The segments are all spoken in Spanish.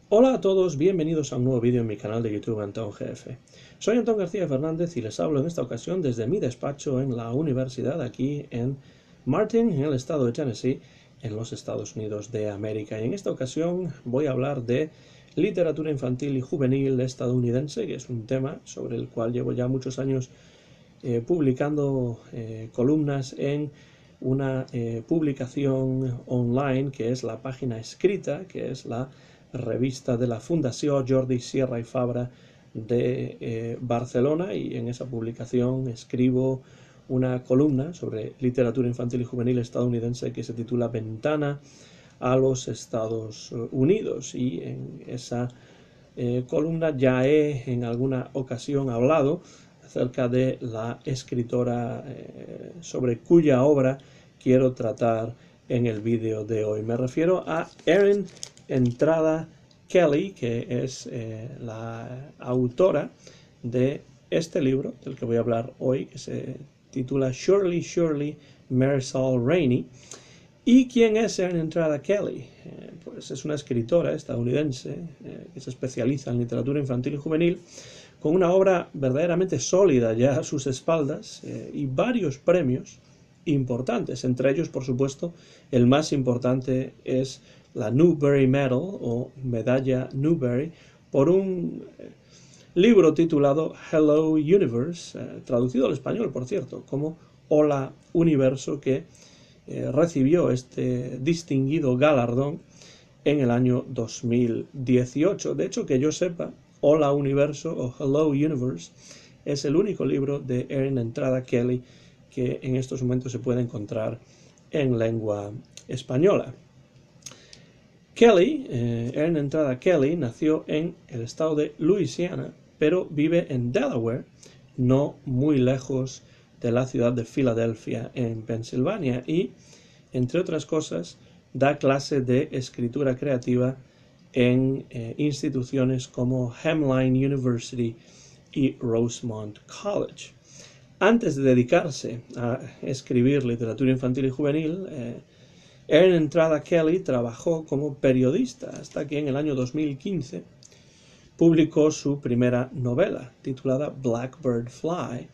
Hola a todos, bienvenidos a un nuevo vídeo en mi canal de YouTube Antón GF. Soy Antón García Fernández y les hablo en esta ocasión desde mi despacho en la universidad aquí en Martin, en el estado de Tennessee, en los Estados Unidos de América. Y en esta ocasión voy a hablar de literatura infantil y juvenil estadounidense, que es un tema sobre el cual llevo ya muchos años publicando columnas en una publicación online que es la Página Escrita, que es la revista de la Fundació Jordi Sierra i Fabra de Barcelona, y en esa publicación escribo una columna sobre literatura infantil y juvenil estadounidense que se titula Ventana a los Estados Unidos, y en esa columna ya he en alguna ocasión hablado acerca de la escritora sobre cuya obra quiero tratar en el vídeo de hoy. Me refiero a Erin Entrada Kelly, que es la autora de este libro del que voy a hablar hoy, que se titula Surely, Surely, Marisol Rainey. ¿Y quién es Erin Entrada Kelly? Pues es una escritora estadounidense que se especializa en literatura infantil y juvenil, con una obra verdaderamente sólida ya a sus espaldas y varios premios importantes. Entre ellos, por supuesto, el más importante es la Newbery Medal o Medalla Newbery por un libro titulado Hello Universe, traducido al español, por cierto, como Hola Universo, que recibió este distinguido galardón en el año 2018. De hecho, que yo sepa, Hola Universo o Hello Universe es el único libro de Erin Entrada Kelly que en estos momentos se puede encontrar en lengua española. Kelly, Erin Entrada Kelly, nació en el estado de Luisiana, pero vive en Delaware, no muy lejos de la ciudad de Filadelfia, en Pensilvania, y, entre otras cosas, da clase de escritura creativa en instituciones como Hamline University y Rosemont College. Antes de dedicarse a escribir literatura infantil y juvenil, Erin Entrada Kelly trabajó como periodista hasta que en el año 2015 publicó su primera novela, titulada Blackbird Fly,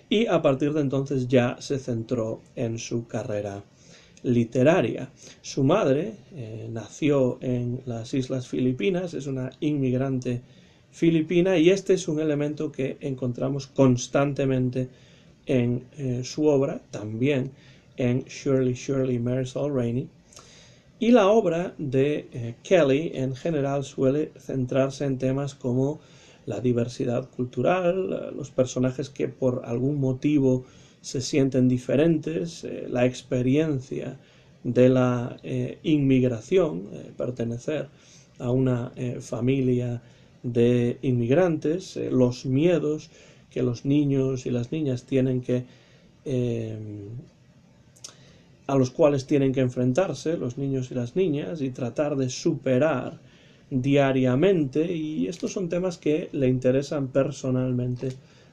y a partir de entonces ya se centró en su carrera literaria. Su madre nació en las Islas Filipinas, es una inmigrante filipina, y este es un elemento que encontramos constantemente en su obra, también en Surely, Surely, Marisol Rainey. Y la obra de Kelly en general suele centrarse en temas como la diversidad cultural, los personajes que por algún motivo se sienten diferentes, la experiencia de la inmigración, pertenecer a una familia de inmigrantes, los miedos que los niños y las niñas tienen que a los cuales tienen que enfrentarse los niños y las niñas y tratar de superar diariamente, y estos son temas que le interesan personalmente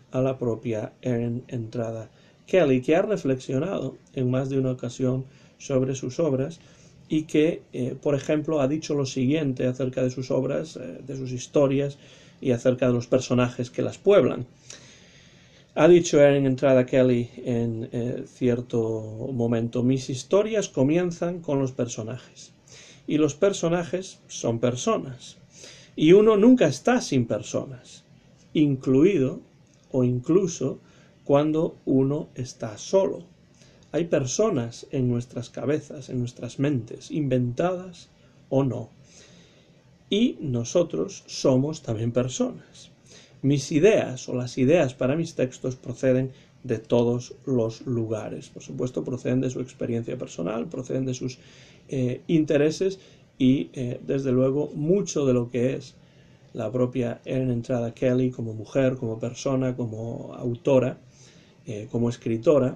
a la propia Erin Entrada Kelly, que ha reflexionado en más de una ocasión sobre sus obras y que, por ejemplo, ha dicho lo siguiente acerca de sus obras, de sus historias y acerca de los personajes que las pueblan. Ha dicho Erin Entrada Kelly en cierto momento: mis historias comienzan con los personajes, y los personajes son personas, y uno nunca está sin personas, incluido o incluso cuando uno está solo. Hay personas en nuestras cabezas, en nuestras mentes, inventadas o no, y nosotros somos también personas. Mis ideas o las ideas para mis textos proceden de todos los lugares. Por supuesto, proceden de su experiencia personal, proceden de sus intereses y, desde luego, mucho de lo que es la propia Erin Entrada Kelly como mujer, como persona, como autora, como escritora,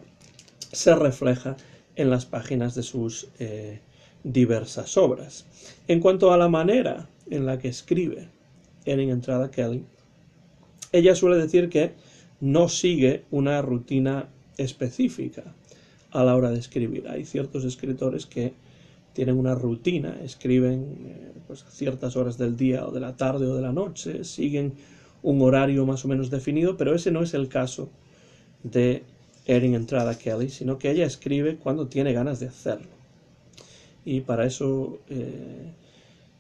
se refleja en las páginas de sus diversas obras. En cuanto a la manera en la que escribe Erin Entrada Kelly, ella suele decir que no sigue una rutina específica a la hora de escribir. Hay ciertos escritores que tienen una rutina, escriben pues a ciertas horas del día o de la tarde o de la noche, siguen un horario más o menos definido, pero ese no es el caso de Erin Entrada Kelly, sino que ella escribe cuando tiene ganas de hacerlo. Y para eso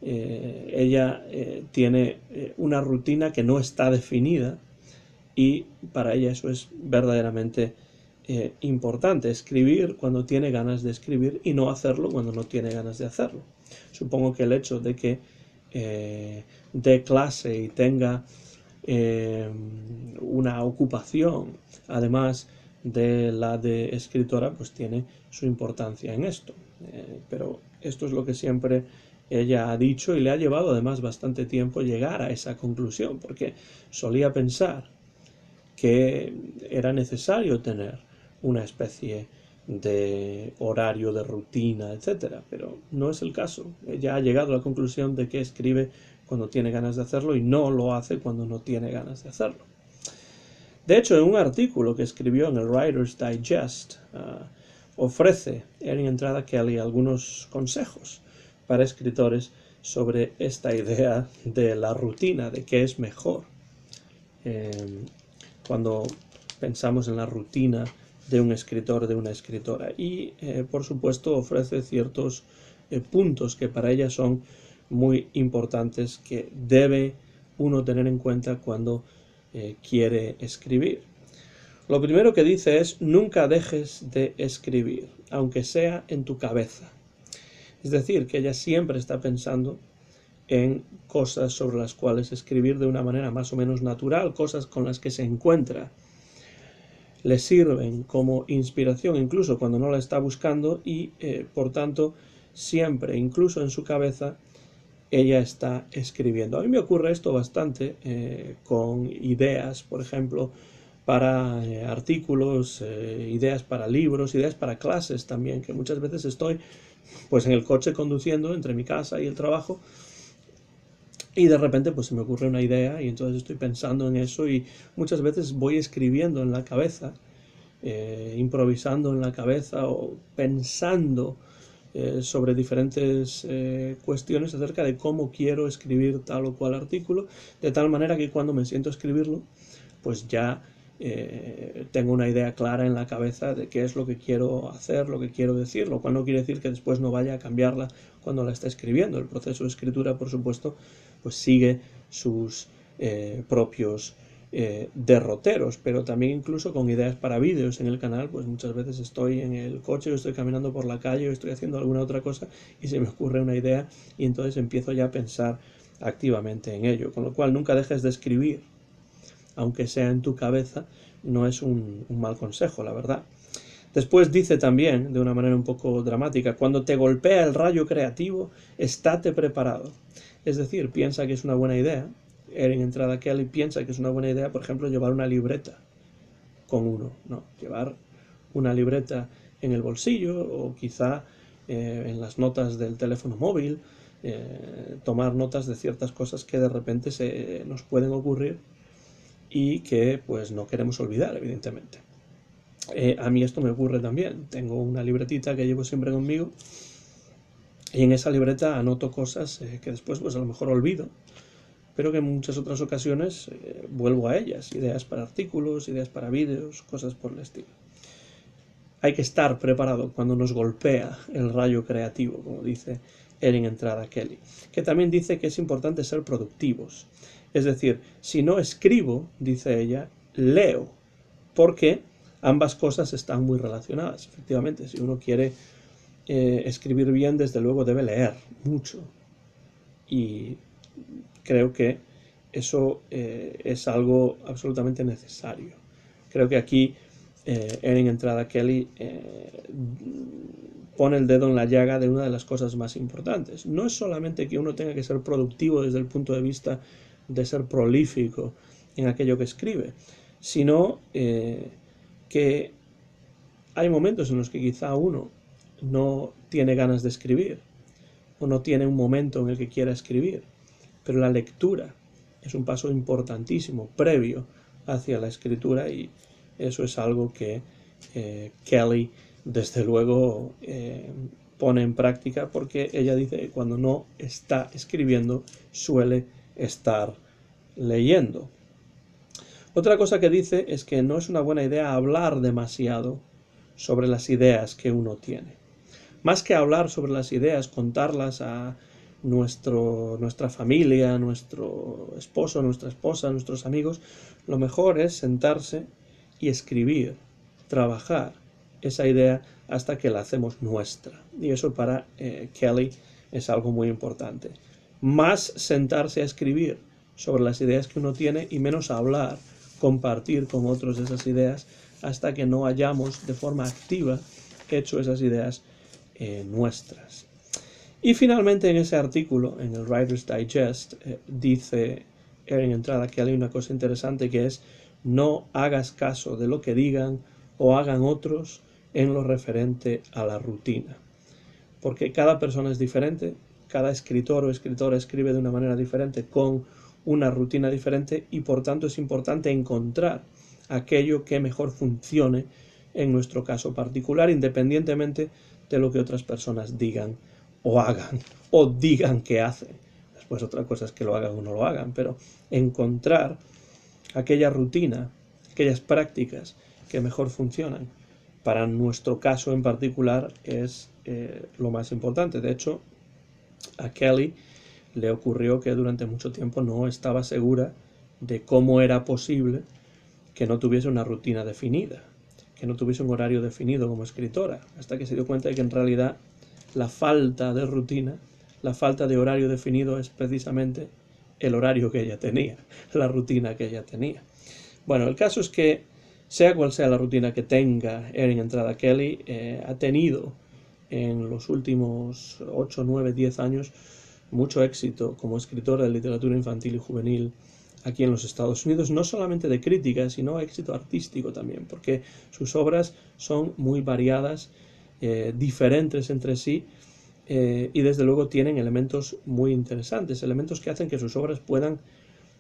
ella tiene una rutina que no está definida, y para ella eso es verdaderamente importante, escribir cuando tiene ganas de escribir y no hacerlo cuando no tiene ganas de hacerlo. Supongo que el hecho de que dé clase y tenga una ocupación, además de la de escritora, pues tiene su importancia en esto. Pero esto es lo que siempre ella ha dicho, y le ha llevado además bastante tiempo llegar a esa conclusión, porque solía pensar que era necesario tener una especie de horario, de rutina, etcétera, pero no es el caso. Ella ha llegado a la conclusión de que escribe cuando tiene ganas de hacerlo y no lo hace cuando no tiene ganas de hacerlo. De hecho, en un artículo que escribió en el Writer's Digest, ofrece Erin Entrada Kelly algunos consejos para escritores sobre esta idea de la rutina, de qué es mejor. Cuando pensamos en la rutina de un escritor, de una escritora, y por supuesto ofrece ciertos puntos que para ella son muy importantes, que debe uno tener en cuenta cuando quiere escribir. Lo primero que dice es: nunca dejes de escribir, aunque sea en tu cabeza. Es decir, que ella siempre está pensando en cosas sobre las cuales escribir de una manera más o menos natural, cosas con las que se encuentra, le sirven como inspiración incluso cuando no la está buscando, y por tanto siempre, incluso en su cabeza, ella está escribiendo. A mí me ocurre esto bastante con ideas, por ejemplo, para artículos, ideas para libros, ideas para clases también, que muchas veces estoy pues en el coche conduciendo entre mi casa y el trabajo, y de repente pues se me ocurre una idea y entonces estoy pensando en eso, y muchas veces voy escribiendo en la cabeza, improvisando en la cabeza o pensando sobre diferentes cuestiones acerca de cómo quiero escribir tal o cual artículo, de tal manera que cuando me siento a escribirlo pues ya tengo una idea clara en la cabeza de qué es lo que quiero hacer, lo que quiero decir, lo cual no quiere decir que después no vaya a cambiarla cuando la esté escribiendo. El proceso de escritura, por supuesto, pues sigue sus propios derroteros, pero también incluso con ideas para vídeos en el canal, pues muchas veces estoy en el coche o estoy caminando por la calle o estoy haciendo alguna otra cosa y se me ocurre una idea y entonces empiezo ya a pensar activamente en ello, con lo cual nunca dejes de escribir, aunque sea en tu cabeza. No es un mal consejo, la verdad. Después dice también, de una manera un poco dramática: cuando te golpea el rayo creativo, estate preparado. Es decir, piensa que es una buena idea. Erin Entrada Kelly piensa que es una buena idea, por ejemplo, llevar una libreta con uno, ¿no? Llevar una libreta en el bolsillo, o quizá en las notas del teléfono móvil, tomar notas de ciertas cosas que de repente se nos pueden ocurrir y que pues no queremos olvidar, evidentemente. A mí esto me ocurre también. Tengo una libretita que llevo siempre conmigo, y en esa libreta anoto cosas que después pues a lo mejor olvido, pero que en muchas otras ocasiones vuelvo a ellas. Ideas para artículos, ideas para vídeos, cosas por el estilo. Hay que estar preparado cuando nos golpea el rayo creativo, como dice Erin Entrada Kelly, que también dice que es importante ser productivos. Es decir, si no escribo, dice ella, leo, porque ambas cosas están muy relacionadas. Efectivamente, si uno quiere escribir bien, desde luego debe leer mucho, y creo que eso es algo absolutamente necesario. Creo que aquí Erin Entrada Kelly pone el dedo en la llaga de una de las cosas más importantes. No es solamente que uno tenga que ser productivo desde el punto de vista de ser prolífico en aquello que escribe, sino que hay momentos en los que quizá uno no tiene ganas de escribir o no tiene un momento en el que quiera escribir, pero la lectura es un paso importantísimo previo hacia la escritura, y eso es algo que Kelly desde luego pone en práctica, porque ella dice que cuando no está escribiendo suele estar leyendo. Otra cosa que dice es que no es una buena idea hablar demasiado sobre las ideas que uno tiene. Más que hablar sobre las ideas, contarlas a nuestra familia, nuestro esposo, nuestra esposa, nuestros amigos, lo mejor es sentarse y escribir, trabajar esa idea hasta que la hacemos nuestra. Y eso para Kelly es algo muy importante. Más sentarse a escribir sobre las ideas que uno tiene y menos hablar, compartir con otros esas ideas hasta que no hayamos de forma activa hecho esas ideas nuestras. Y finalmente en ese artículo, en el Writer's Digest, dice en entrada Kelly una cosa interesante, que es: no hagas caso de lo que digan o hagan otros en lo referente a la rutina. Porque cada persona es diferente, cada escritor o escritora escribe de una manera diferente, con una rutina diferente, y por tanto es importante encontrar aquello que mejor funcione en nuestro caso particular, independientemente de lo que otras personas digan o hagan, o digan que hacen. Después otra cosa es que lo hagan o no lo hagan, pero encontrar aquella rutina, aquellas prácticas que mejor funcionan para nuestro caso en particular es lo más importante. De hecho, a Kelly le ocurrió que durante mucho tiempo no estaba segura de cómo era posible que no tuviese una rutina definida, que no tuviese un horario definido como escritora, hasta que se dio cuenta de que en realidad la falta de rutina, la falta de horario definido es precisamente el horario que ella tenía, la rutina que ella tenía. Bueno, el caso es que, sea cual sea la rutina que tenga Erin Entrada Kelly, ha tenido en los últimos 8, 9, 10 años mucho éxito como escritora de literatura infantil y juvenil aquí en los Estados Unidos, no solamente de crítica, sino éxito artístico también, porque sus obras son muy variadas, diferentes entre sí, y desde luego tienen elementos muy interesantes, elementos que hacen que sus obras puedan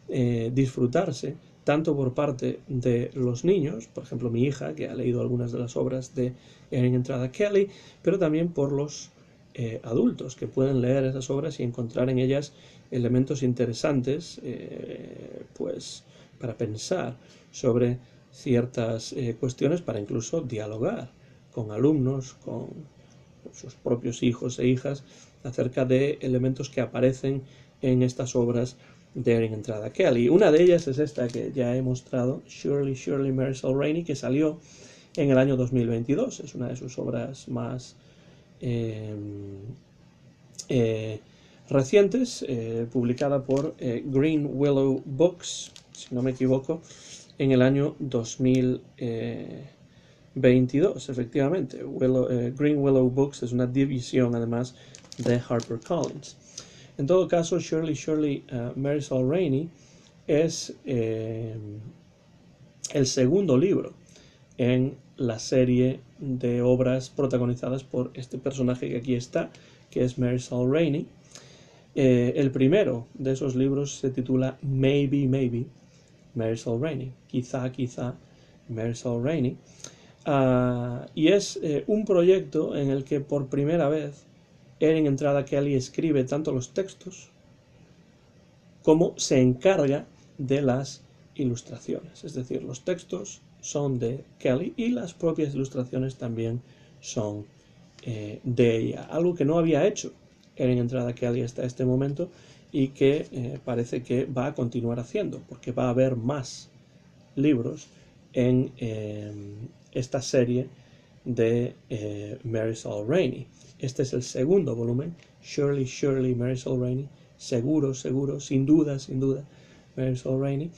disfrutarse tanto por parte de los niños, por ejemplo mi hija, que ha leído algunas de las obras de Erin Entrada Kelly, pero también por los adultos, que pueden leer esas obras y encontrar en ellas elementos interesantes, pues para pensar sobre ciertas cuestiones, para incluso dialogar con alumnos, con sus propios hijos e hijas, acerca de elementos que aparecen en estas obras de Erin Entrada Kelly. Una de ellas es esta que ya he mostrado, Surely, Surely, Marisol Rainey, que salió en el año 2022. Es una de sus obras más recientes, publicada por Green Willow Books, si no me equivoco, en el año 2022, efectivamente. Green Willow Books es una división, además, de HarperCollins. En todo caso, Surely, Surely, Marisol Rainey es el segundo libro en la serie de obras protagonizadas por este personaje que aquí está, que es Marisol Rainey. El primero de esos libros se titula Maybe, Maybe, Marisol Rainey, quizá, quizá, Marisol Rainey, y es un proyecto en el que por primera vez Erin Entrada Kelly escribe tanto los textos como se encarga de las ilustraciones. Es decir, los textos son de Kelly y las propias ilustraciones también son de ella. Algo que no había hecho Erin Entrada Kelly hasta este momento y que parece que va a continuar haciendo, porque va a haber más libros en esta serie de Marisol Rainey. Este es el segundo volumen, Surely, Surely, Marisol Rainey, seguro, seguro, sin duda, Marisol Rainey.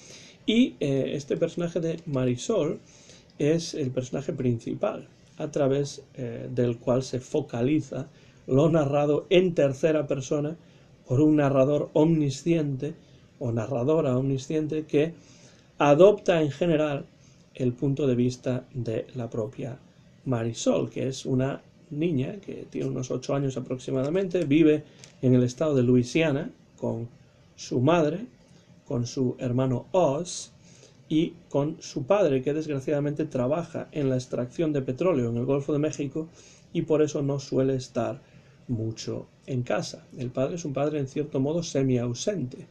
Y este personaje de Marisol es el personaje principal, a través del cual se focaliza lo narrado en tercera persona por un narrador omnisciente o narradora omnisciente que adopta en general el punto de vista de la propia Marisol, que es una niña que tiene unos 8 años aproximadamente, vive en el estado de Luisiana con su madre, con su hermano Oz y con su padre, que desgraciadamente trabaja en la extracción de petróleo en el Golfo de México y por eso no suele estar mucho en casa. El padre es un padre en cierto modo semi-ausente,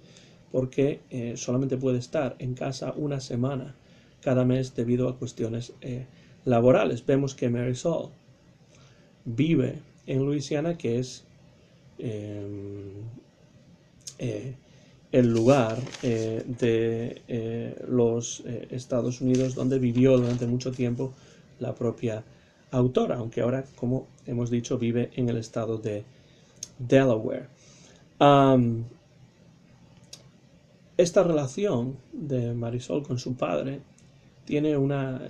porque solamente puede estar en casa una semana cada mes debido a cuestiones laborales. Vemos que Marisol vive en Luisiana, que es el lugar de los Estados Unidos donde vivió durante mucho tiempo la propia autora, aunque ahora, como hemos dicho, vive en el estado de Delaware. Esta relación de Marisol con su padre tiene una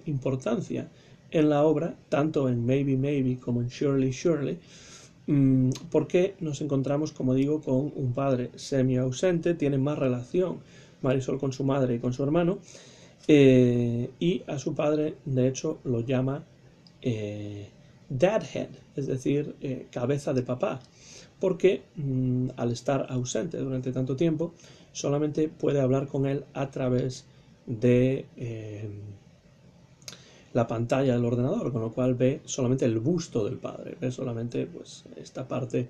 importancia en la obra, tanto en Maybe Maybe como en Surely Surely, porque nos encontramos, como digo, con un padre semi-ausente, tiene más relación Marisol con su madre y con su hermano, y a su padre, de hecho, lo llama Dadhead, es decir, cabeza de papá, porque al estar ausente durante tanto tiempo, solamente puede hablar con él a través de la pantalla del ordenador, con lo cual ve solamente el busto del padre, ve solamente pues esta parte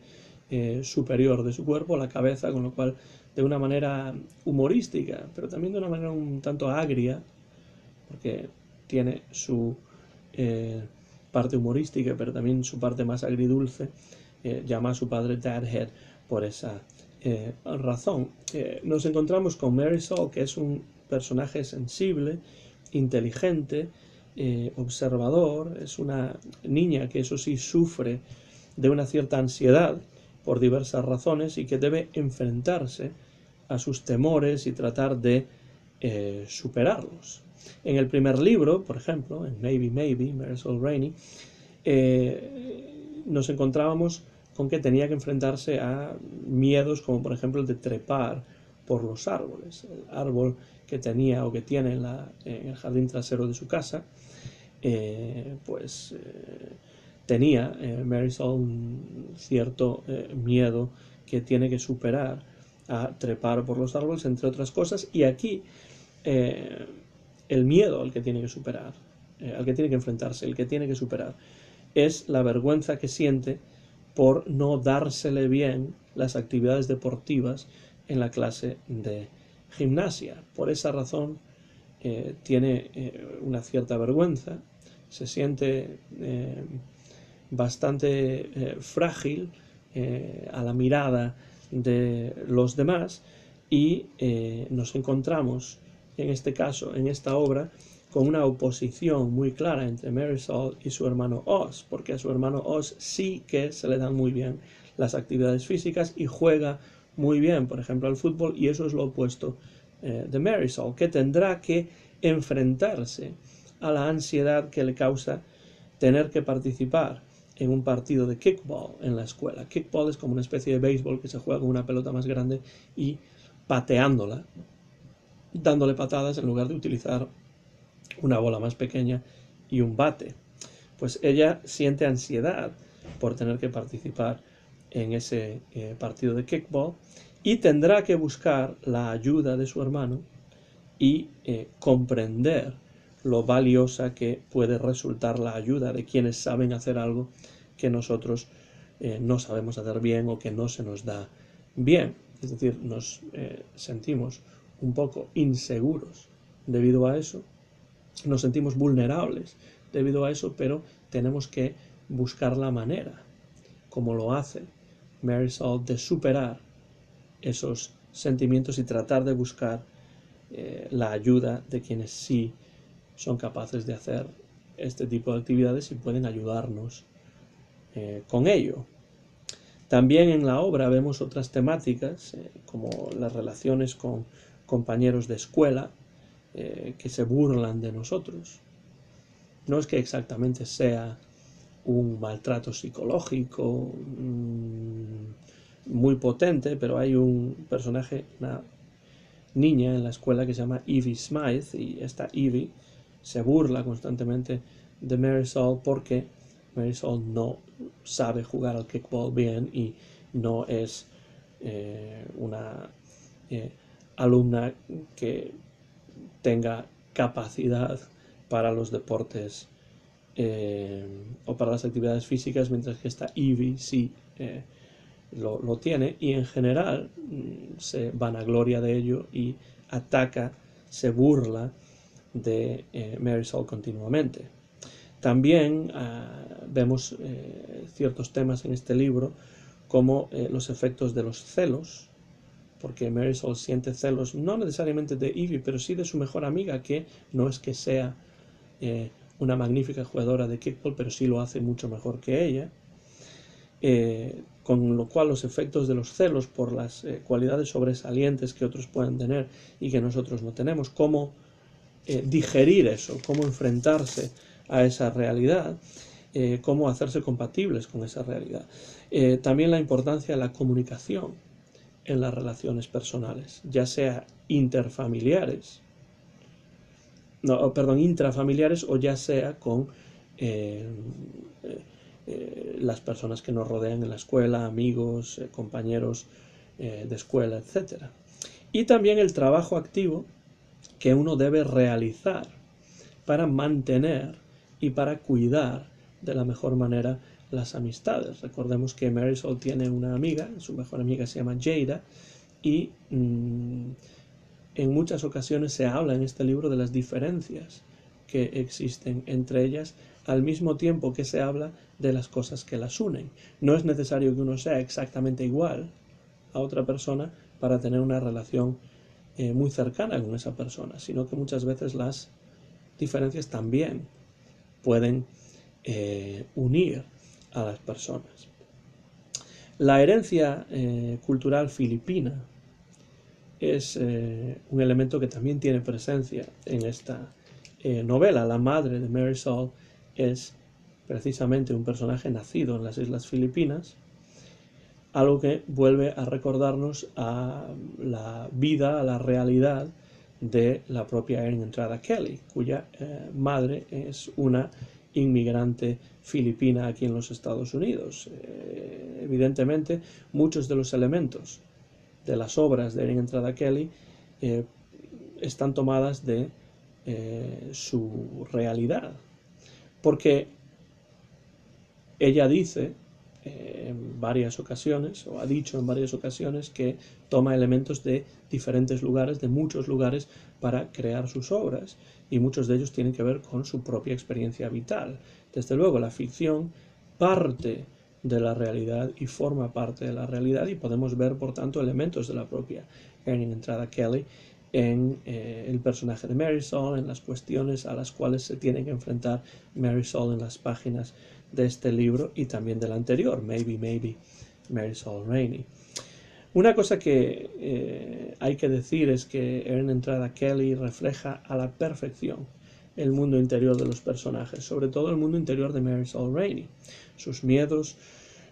superior de su cuerpo, la cabeza, con lo cual de una manera humorística, pero también de una manera un tanto agria, porque tiene su parte humorística, pero también su parte más agridulce, llama a su padre Dadhead por esa razón. Nos encontramos con Marisol, que es un personaje sensible, inteligente, observador, es una niña que eso sí sufre de una cierta ansiedad por diversas razones y que debe enfrentarse a sus temores y tratar de superarlos. En el primer libro, por ejemplo, en Maybe Maybe, Marisol Rainey, nos encontrábamos con que tenía que enfrentarse a miedos como por ejemplo el de trepar por los árboles. El árbol que tenía o que tiene en el jardín trasero de su casa, tenía Marisol un cierto miedo que tiene que superar a trepar por los árboles, entre otras cosas, y aquí el miedo al que tiene que superar, al que tiene que enfrentarse, el que tiene que superar, es la vergüenza que siente por no dársele bien las actividades deportivas en la clase de gimnasia. Por esa razón tiene una cierta vergüenza, se siente bastante frágil a la mirada de los demás y nos encontramos en este caso, en esta obra, con una oposición muy clara entre Marisol y su hermano Oz, porque a su hermano Oz sí que se le dan muy bien las actividades físicas y juega muy bien, por ejemplo, al fútbol, y eso es lo opuesto de Marisol, que tendrá que enfrentarse a la ansiedad que le causa tener que participar en un partido de kickball en la escuela. Kickball es como una especie de béisbol que se juega con una pelota más grande y pateándola, dándole patadas en lugar de utilizar una bola más pequeña y un bate. Pues ella siente ansiedad por tener que participar en ese partido de kickball y tendrá que buscar la ayuda de su hermano y comprender lo valiosa que puede resultar la ayuda de quienes saben hacer algo que nosotros no sabemos hacer bien o que no se nos da bien. Es decir, nos sentimos un poco inseguros debido a eso, nos sentimos vulnerables debido a eso, pero tenemos que buscar la manera, como lo hace Marisol, de superar esos sentimientos y tratar de buscar la ayuda de quienes sí son capaces de hacer este tipo de actividades y pueden ayudarnos con ello. También en la obra vemos otras temáticas, como las relaciones con compañeros de escuela que se burlan de nosotros. No es que exactamente sea un maltrato psicológico muy potente, pero hay un personaje, una niña en la escuela que se llama Evie Smythe, y esta Evie se burla constantemente de Marisol porque Marisol no sabe jugar al kickball bien y no es una alumna que tenga capacidad para los deportes o para las actividades físicas, mientras que esta Evie sí lo tiene, y en general se vanagloria de ello y ataca, se burla de Marisol continuamente. También vemos ciertos temas en este libro como los efectos de los celos, porque Marisol siente celos no necesariamente de Evie, pero sí de su mejor amiga, que no es que sea una magnífica jugadora de kickball, pero sí lo hace mucho mejor que ella, con lo cual los efectos de los celos por las cualidades sobresalientes que otros pueden tener y que nosotros no tenemos, cómo digerir eso, cómo enfrentarse a esa realidad, cómo hacerse compatibles con esa realidad. También la importancia de la comunicación en las relaciones personales, ya sea intrafamiliares o ya sea con las personas que nos rodean en la escuela, amigos, compañeros de escuela, etc. Y también el trabajo activo que uno debe realizar para mantener y para cuidar de la mejor manera las amistades. Recordemos que Marisol tiene una amiga, su mejor amiga se llama Jada, y en muchas ocasiones se habla en este libro de las diferencias que existen entre ellas, al mismo tiempo que se habla de las cosas que las unen. No es necesario que uno sea exactamente igual a otra persona para tener una relación muy cercana con esa persona, sino que muchas veces las diferencias también pueden unir a las personas. La herencia cultural filipina es un elemento que también tiene presencia en esta novela. La madre de Marisol es precisamente un personaje nacido en las Islas Filipinas, algo que vuelve a recordarnos a la vida, a la realidad de la propia Erin Entrada Kelly, cuya madre es una inmigrante filipina aquí en los Estados Unidos. Evidentemente, muchos de los elementos de las obras de Erin Entrada Kelly están tomadas de su realidad, porque ella dice en varias ocasiones, o ha dicho en varias ocasiones, que toma elementos de diferentes lugares, de muchos lugares, para crear sus obras, y muchos de ellos tienen que ver con su propia experiencia vital. Desde luego, la ficción parte de la realidad y forma parte de la realidad, y podemos ver, por tanto, elementos de la propia Erin Entrada Kelly en el personaje de Marisol, en las cuestiones a las cuales se tiene que enfrentar Marisol en las páginas de este libro y también del anterior, Maybe, Marisol Rainey. Una cosa que hay que decir es que Erin Entrada Kelly refleja a la perfección el mundo interior de los personajes, sobre todo el mundo interior de Marisol Rainey, sus miedos,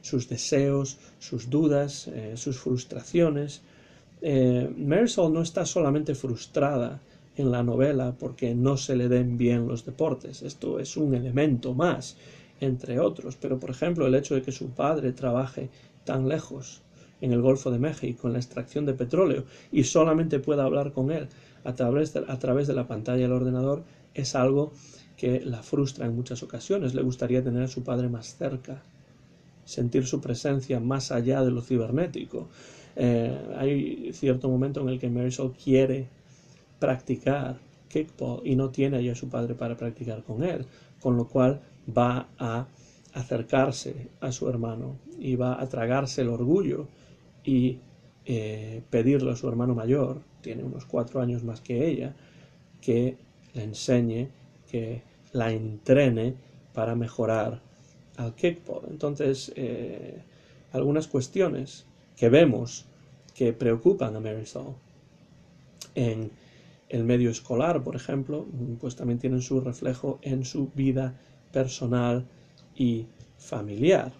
sus deseos, sus dudas, sus frustraciones. Marisol no está solamente frustrada en la novela porque no se le den bien los deportes, esto es un elemento más, entre otros, pero por ejemplo el hecho de que su padre trabaje tan lejos en el Golfo de México en la extracción de petróleo y solamente pueda hablar con él a través de la pantalla del ordenador es algo que la frustra en muchas ocasiones. Le gustaría tener a su padre más cerca, sentir su presencia más allá de lo cibernético. Hay cierto momento en el que Marisol quiere practicar kickball y no tiene allí a su padre para practicar con él, con lo cual va a acercarse a su hermano y va a tragarse el orgullo y pedirle a su hermano mayor, tiene unos 4 años más que ella, que le enseñe, que la entrene para mejorar al kickball. Entonces, algunas cuestiones que vemos que preocupan a Marisol en el medio escolar, por ejemplo, pues también tienen su reflejo en su vida personal y familiar.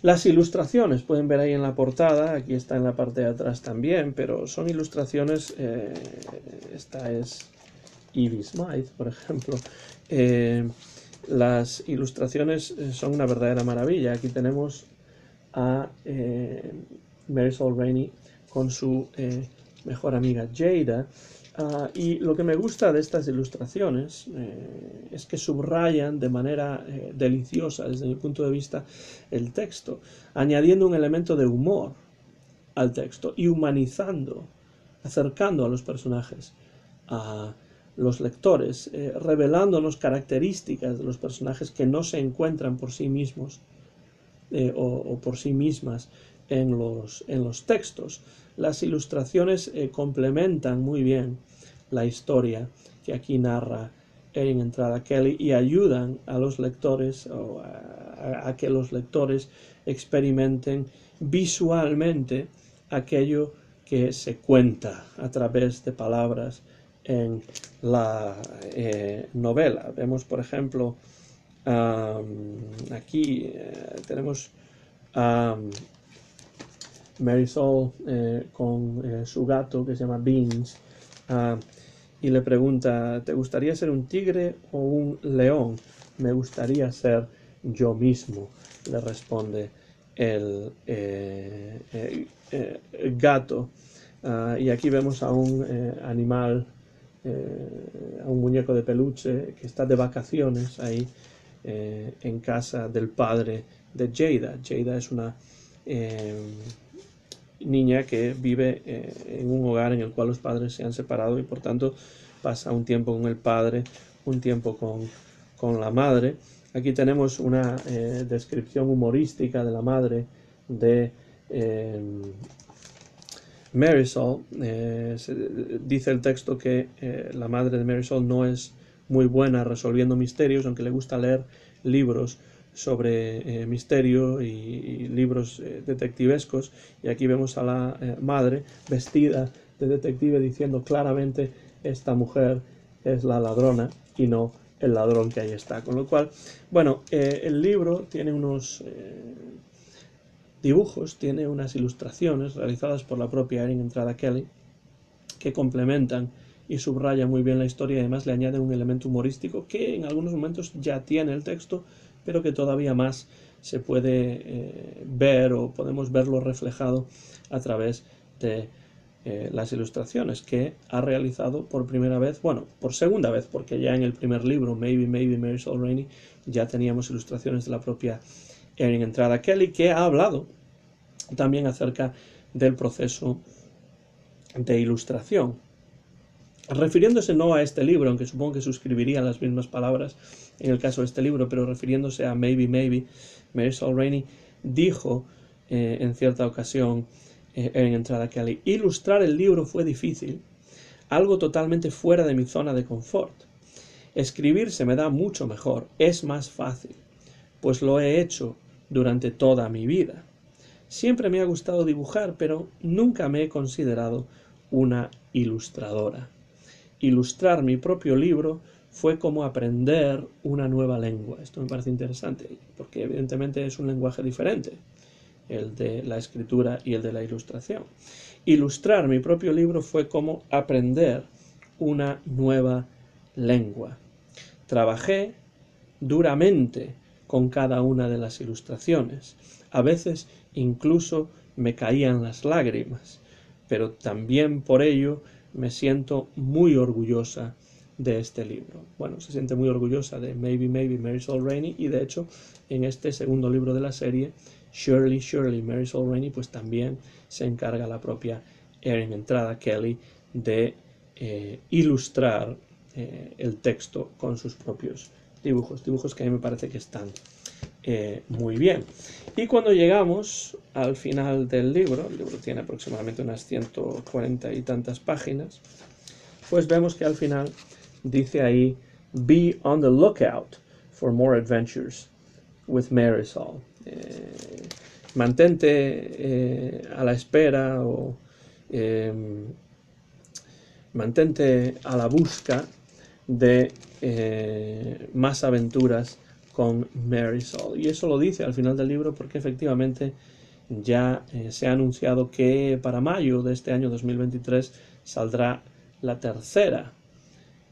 Las ilustraciones, pueden ver ahí en la portada, aquí está en la parte de atrás también, pero son ilustraciones, esta es Evie Smythe, por ejemplo. Las ilustraciones son una verdadera maravilla. Aquí tenemos a Marisol Rainey con su mejor amiga Jada, Y lo que me gusta de estas ilustraciones es que subrayan de manera deliciosa, desde mi punto de vista, el texto, añadiendo un elemento de humor al texto y humanizando, acercando a los personajes a los lectores, revelándonos características de los personajes que no se encuentran por sí mismos o por sí mismas en los textos. Las ilustraciones complementan muy bien la historia que aquí narra Erin Entrada Kelly y ayudan a los lectores a que los lectores experimenten visualmente aquello que se cuenta a través de palabras en la novela. Vemos, por ejemplo, aquí tenemos a Marisol con su gato que se llama Beans y le pregunta: ¿te gustaría ser un tigre o un león? Me gustaría ser yo mismo, le responde el gato. Y aquí vemos a un animal, a un muñeco de peluche que está de vacaciones ahí en casa del padre de Jada. Jada es una niña que vive en un hogar en el cual los padres se han separado y por tanto pasa un tiempo con el padre, un tiempo con la madre. Aquí tenemos una descripción humorística de la madre de Marisol. Dice el texto que la madre de Marisol no es muy buena resolviendo misterios, aunque le gusta leer libros sobre misterio y libros detectivescos, y aquí vemos a la madre vestida de detective diciendo claramente: esta mujer es la ladrona y no el ladrón que ahí está. Con lo cual, bueno, el libro tiene unos dibujos, tiene unas ilustraciones realizadas por la propia Erin Entrada Kelly que complementan y subrayan muy bien la historia y además le añaden un elemento humorístico que en algunos momentos ya tiene el texto, pero que todavía más se puede ver o podemos verlo reflejado a través de las ilustraciones que ha realizado por primera vez, bueno, por segunda vez, porque ya en el primer libro, Maybe Marisol Rainey, ya teníamos ilustraciones de la propia Erin Entrada Kelly, que ha hablado también acerca del proceso de ilustración, refiriéndose no a este libro, aunque supongo que suscribiría las mismas palabras en el caso de este libro, pero refiriéndose a Maybe Marisol Rainey dijo en cierta ocasión en Entrada Kelly: ilustrar el libro fue difícil, algo totalmente fuera de mi zona de confort. Escribir se me da mucho mejor, es más fácil, pues lo he hecho durante toda mi vida. Siempre me ha gustado dibujar, pero nunca me he considerado una ilustradora. Ilustrar mi propio libro fue como aprender una nueva lengua. Esto me parece interesante, porque evidentemente es un lenguaje diferente, el de la escritura y el de la ilustración. Ilustrar mi propio libro fue como aprender una nueva lengua. Trabajé duramente con cada una de las ilustraciones. A veces incluso me caían las lágrimas, pero también por ello me siento muy orgullosa de este libro. Bueno, se siente muy orgullosa de Maybe Marisol Rainey, y de hecho en este segundo libro de la serie, Shirley Marisol Rainey, pues también se encarga la propia Erin Entrada Kelly de ilustrar el texto con sus propios dibujos que a mí me parece que están muy bien. Y cuando llegamos al final del libro, el libro tiene aproximadamente unas 140 y tantas páginas, pues vemos que al final dice ahí: be on the lookout for more adventures with Marisol. Mantente a la espera o mantente a la busca de más aventuras con Marisol. Y eso lo dice al final del libro porque efectivamente ya se ha anunciado que para mayo de este año 2023 saldrá la tercera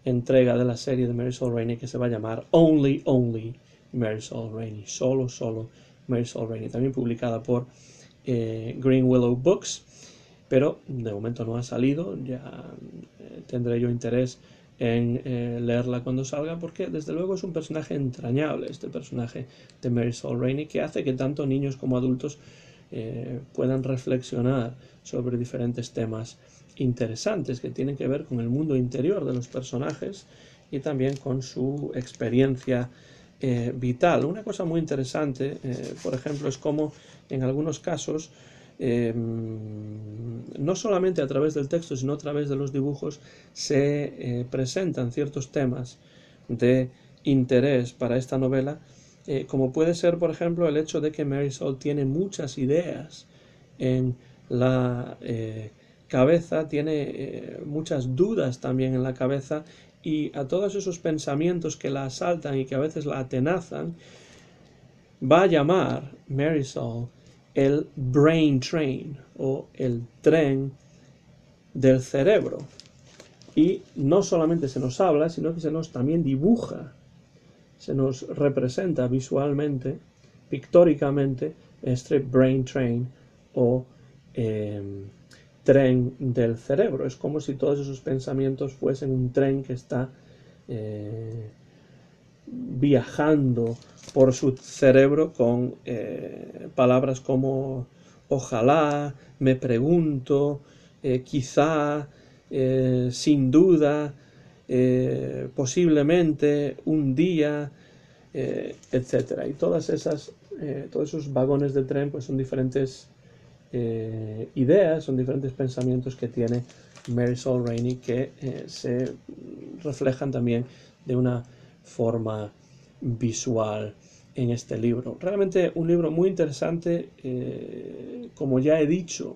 entrega de la serie de Marisol Rainey, que se va a llamar Only Marisol Rainey, solo Marisol Rainey, también publicada por Green Willow Books, pero de momento no ha salido. Ya tendré yo interés en leerla cuando salga, porque desde luego es un personaje entrañable, este personaje de Marisol Rainey, que hace que tanto niños como adultos puedan reflexionar sobre diferentes temas interesantes que tienen que ver con el mundo interior de los personajes y también con su experiencia vital. Una cosa muy interesante, por ejemplo, es cómo en algunos casos, no solamente a través del texto, sino a través de los dibujos, se presentan ciertos temas de interés para esta novela, como puede ser, por ejemplo, el hecho de que Marisol tiene muchas ideas en la cabeza, tiene muchas dudas también en la cabeza, y a todos esos pensamientos que la asaltan y que a veces la atenazan, va a llamar Marisol el brain train o el tren del cerebro. Y no solamente se nos habla, sino que se nos también dibuja, se nos representa visualmente, pictóricamente, este brain train o tren del cerebro. Es como si todos esos pensamientos fuesen un tren que está viajando por su cerebro con palabras como ojalá, me pregunto, quizá, sin duda, posiblemente, un día, etc. Y todos esos vagones del tren pues son diferentes ideas, son diferentes pensamientos que tiene Marisol Rainey, que se reflejan también de una forma visual en este libro. Realmente un libro muy interesante, como ya he dicho.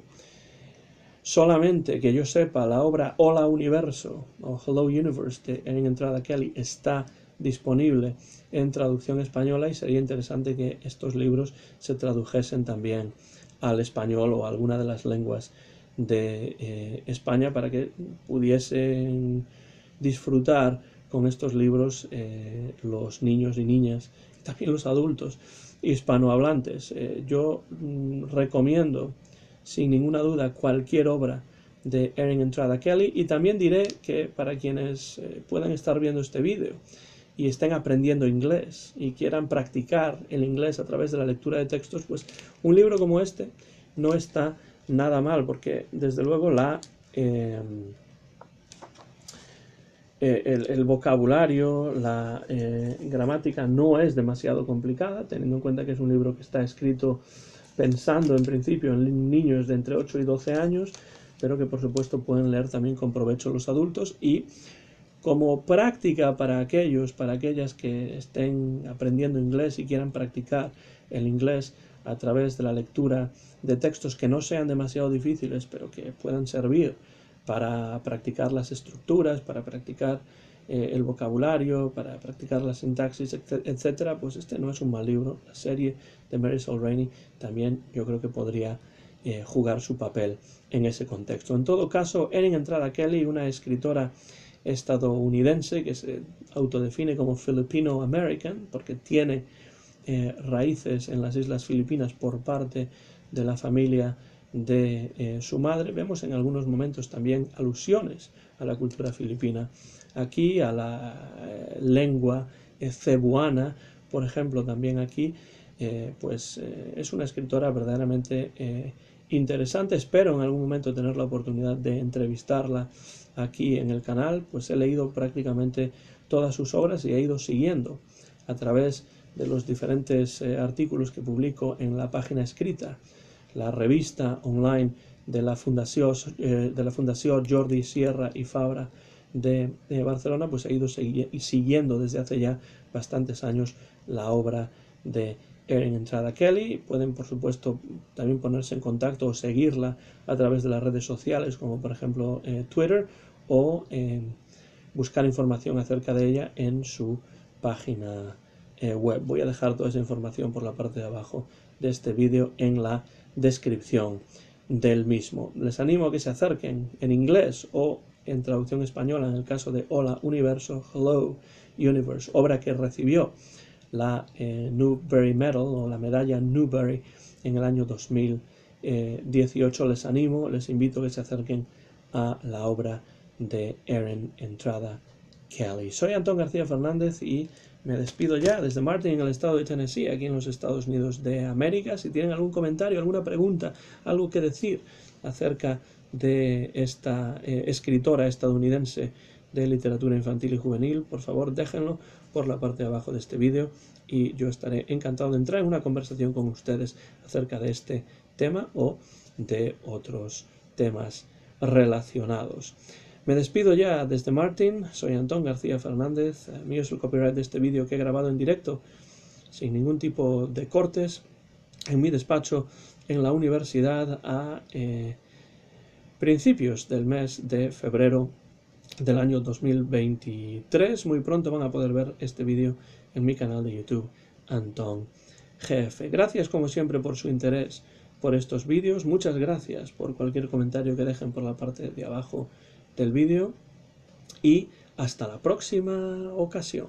Solamente que yo sepa, la obra Hola Universo o Hello Universe de Erin Entrada Kelly está disponible en traducción española, y sería interesante que estos libros se tradujesen también al español o a alguna de las lenguas de España, para que pudiesen disfrutar con estos libros los niños y niñas, y también los adultos hispanohablantes. Yo recomiendo sin ninguna duda cualquier obra de Erin Entrada Kelly, y también diré que para quienes puedan estar viendo este vídeo y estén aprendiendo inglés y quieran practicar el inglés a través de la lectura de textos, pues un libro como este no está nada mal, porque desde luego el vocabulario, la gramática no es demasiado complicada, teniendo en cuenta que es un libro que está escrito pensando en principio en niños de entre 8 y 12 años, pero que por supuesto pueden leer también con provecho los adultos. Y como práctica para aquellas que estén aprendiendo inglés y quieran practicar el inglés a través de la lectura de textos que no sean demasiado difíciles, pero que puedan servir para practicar las estructuras, para practicar el vocabulario, para practicar la sintaxis, etcétera, pues este no es un mal libro. La serie de Marisol Rainey también yo creo que podría jugar su papel en ese contexto. En todo caso, Erin Entrada Kelly, una escritora estadounidense que se autodefine como Filipino American, porque tiene raíces en las Islas Filipinas por parte de la familia de su madre. Vemos en algunos momentos también alusiones a la cultura filipina, aquí a la lengua cebuana, por ejemplo, también aquí. Es una escritora verdaderamente interesante. Espero en algún momento tener la oportunidad de entrevistarla aquí en el canal, pues he leído prácticamente todas sus obras y he ido siguiendo a través de los diferentes artículos que publico en la página escrita, la revista online de la Fundación Jordi Sierra y Fabra de Barcelona. Pues he ido siguiendo desde hace ya bastantes años la obra de Erin Entrada Kelly. Pueden, por supuesto, también ponerse en contacto o seguirla a través de las redes sociales, como por ejemplo Twitter, o buscar información acerca de ella en su página web. Voy a dejar toda esa información por la parte de abajo de este vídeo en la descripción del mismo. Les animo a que se acerquen en inglés o en traducción española en el caso de Hola Universo, Hello Universe, obra que recibió la Newbery Medal o la medalla Newbery en el año 2018. Les invito a que se acerquen a la obra de Erin Entrada Kelly. Soy Antón García Fernández y me despido ya desde Martin, en el estado de Tennessee, aquí en los Estados Unidos de América. Si tienen algún comentario, alguna pregunta, algo que decir acerca de esta escritora estadounidense de literatura infantil y juvenil, por favor déjenlo por la parte de abajo de este vídeo y yo estaré encantado de entrar en una conversación con ustedes acerca de este tema o de otros temas relacionados. Me despido ya desde Martin, soy Antón García Fernández, mío es el copyright de este vídeo que he grabado en directo, sin ningún tipo de cortes, en mi despacho en la universidad a principios del mes de febrero del año 2023. Muy pronto van a poder ver este vídeo en mi canal de YouTube, Antón GF. Gracias como siempre por su interés por estos vídeos, muchas gracias por cualquier comentario que dejen por la parte de abajo del vídeo y hasta la próxima ocasión.